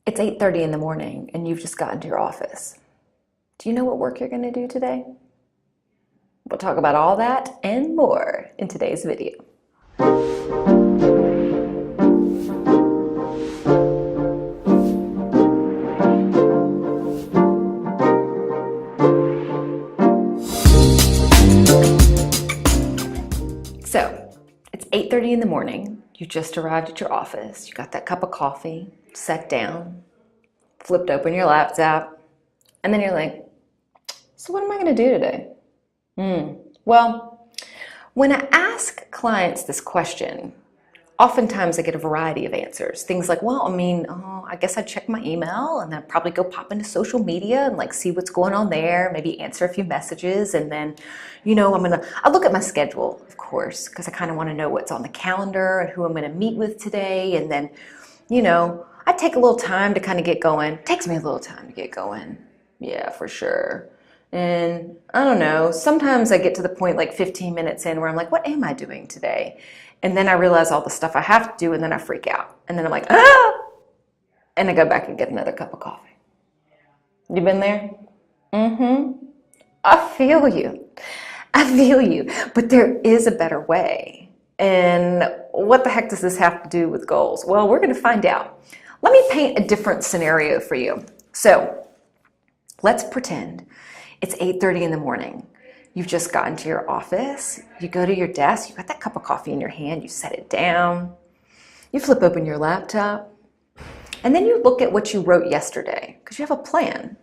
It's 8:30 in the morning and you've just gotten to your office. Do you know what work you're going to do today? We'll talk about all that and more in today's video. So, it's 8:30 in the morning. You just arrived at your office. You got that cup of coffee, sat down, flipped open your laptop, and then you're like, so what am I going to do today? Well, when I ask clients this question, oftentimes I get a variety of answers. Things like, I guess I'd check my email and then probably go pop into social media and see what's going on there, maybe answer a few messages. And then, I look at my schedule, of course, because I kind of want to know what's on the calendar and who I'm going to meet with today. And then, I take a little time to kind of get going. It takes me a little time to get going. Yeah, for sure. And I don't know, sometimes I get to the point 15 minutes in where I'm like, what am I doing today? And then I realize all the stuff I have to do, and then I freak out. And then I'm like, ah! And I go back and get another cup of coffee. You been there? I feel you. But there is a better way. And what the heck does this have to do with goals? Well, we're going to find out. Let me paint a different scenario for you. So let's pretend it's 8:30 in the morning. You've just gotten to your office. You go to your desk. You got that cup of coffee in your hand. You set it down. You flip open your laptop. And then you look at what you wrote yesterday because you have a plan.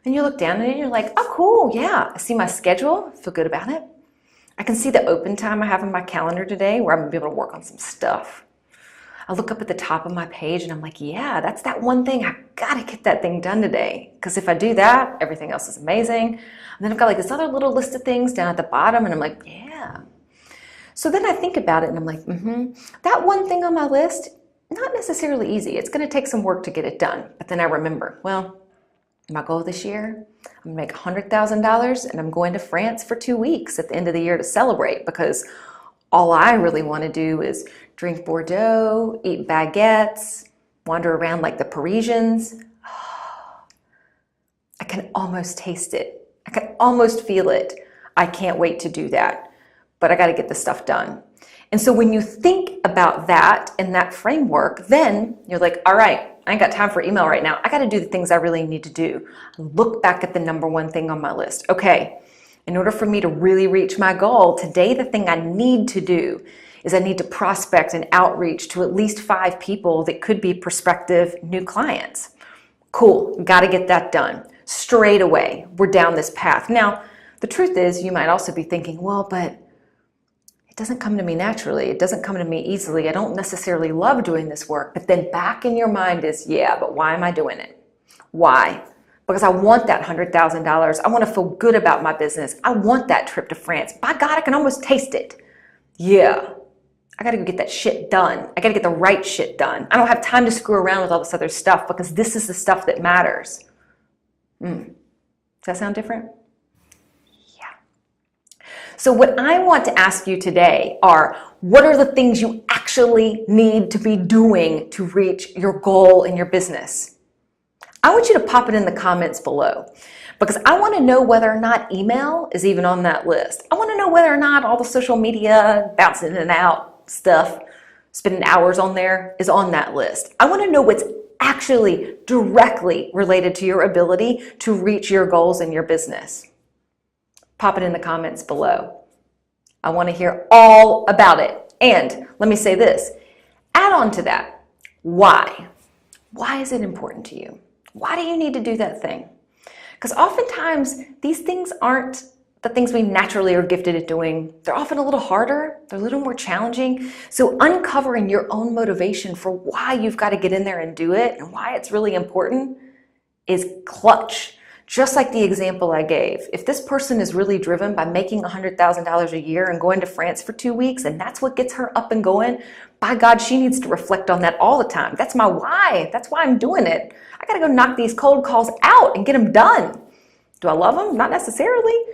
And you look down and you're like, oh, cool. Yeah, I see my schedule. I feel good about it. I can see the open time I have on my calendar today where I'm going to be able to work on some stuff. I look up at the top of my page and I'm like, yeah, that's that one thing. I got to get that thing done today. Because if I do that, everything else is amazing. And then I've got this other little list of things down at the bottom and I'm like, yeah. So then I think about it and I'm like, that one thing on my list, not necessarily easy. It's going to take some work to get it done. But then I remember, my goal this year, I'm going to make $100,000 and I'm going to France for 2 weeks at the end of the year to celebrate because all I really want to do is drink Bordeaux, eat baguettes, wander around like the Parisians. I can almost taste it. I can almost feel it. I can't wait to do that, but I got to get the stuff done. And so when you think about that and that framework, then you're like, all right, I ain't got time for email right now. I got to do the things I really need to do. Look back at the number one thing on my list. Okay, in order for me to really reach my goal, today the thing I need to do is I need to prospect and outreach to at least 5 people that could be prospective new clients. Cool, got to get that done. Straight away, we're down this path. Now, the truth is, you might also be thinking, but it doesn't come to me naturally. It doesn't come to me easily. I don't necessarily love doing this work. But then back in your mind is, yeah, but why am I doing it? Why? Because I want that $100,000. I want to feel good about my business. I want that trip to France. By God, I can almost taste it. Yeah, I got to go get that shit done. I got to get the right shit done. I don't have time to screw around with all this other stuff because this is the stuff that matters. Does that sound different? So what I want to ask you today are, what are the things you actually need to be doing to reach your goal in your business? I want you to pop it in the comments below because I want to know whether or not email is even on that list. I want to know whether or not all the social media, bouncing in and out stuff, spending hours on there is on that list. I want to know what's actually directly related to your ability to reach your goals in your business. Pop it in the comments below. I want to hear all about it. And let me say this, add on to that, why? Why is it important to you? Why do you need to do that thing? Because oftentimes these things aren't the things we naturally are gifted at doing. They're often a little harder. They're a little more challenging. So uncovering your own motivation for why you've got to get in there and do it and why it's really important is clutch. Just like the example I gave, if this person is really driven by making $100,000 a year and going to France for 2 weeks, and that's what gets her up and going, by God, she needs to reflect on that all the time. That's my why. That's why I'm doing it. I got to go knock these cold calls out and get them done. Do I love them? Not necessarily,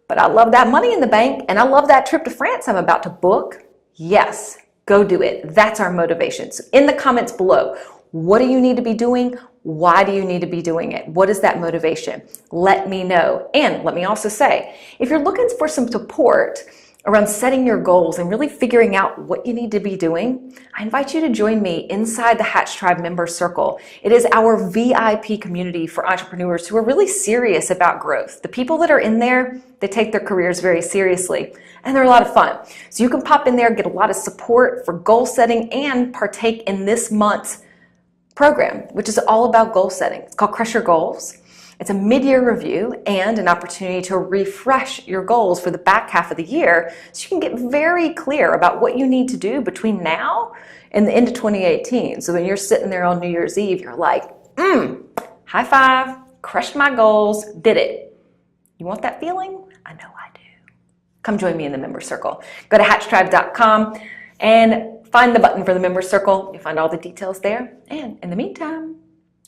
but I love that money in the bank, and I love that trip to France I'm about to book. Yes, go do it. That's our motivation. So in the comments below, What do you need to be doing? Why do you need to be doing it? What is that motivation? Let me know. And let me also say, if you're looking for some support around setting your goals and really figuring out what you need to be doing, I invite you to join me inside the Hatch Tribe Member Circle. It is our VIP community for entrepreneurs who are really serious about growth. The people that are in there, they take their careers very seriously, and they're a lot of fun. So you can pop in there, get a lot of support for goal setting, and partake in this month's program, which is all about goal setting. It's called Crush Your Goals. It's a mid-year review and an opportunity to refresh your goals for the back half of the year so you can get very clear about what you need to do between now and the end of 2018. So when you're sitting there on New Year's Eve, you're like, high five, crushed my goals, did it. You want that feeling? I know I do. Come join me in the member circle. Go to hatchtribe.com and find the button for the member circle. You'll find all the details there. And in the meantime,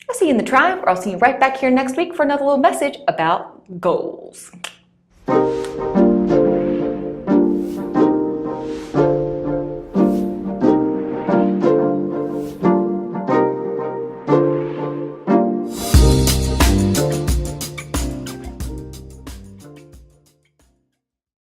I'll see you in the tribe, or I'll see you right back here next week for another little message about goals.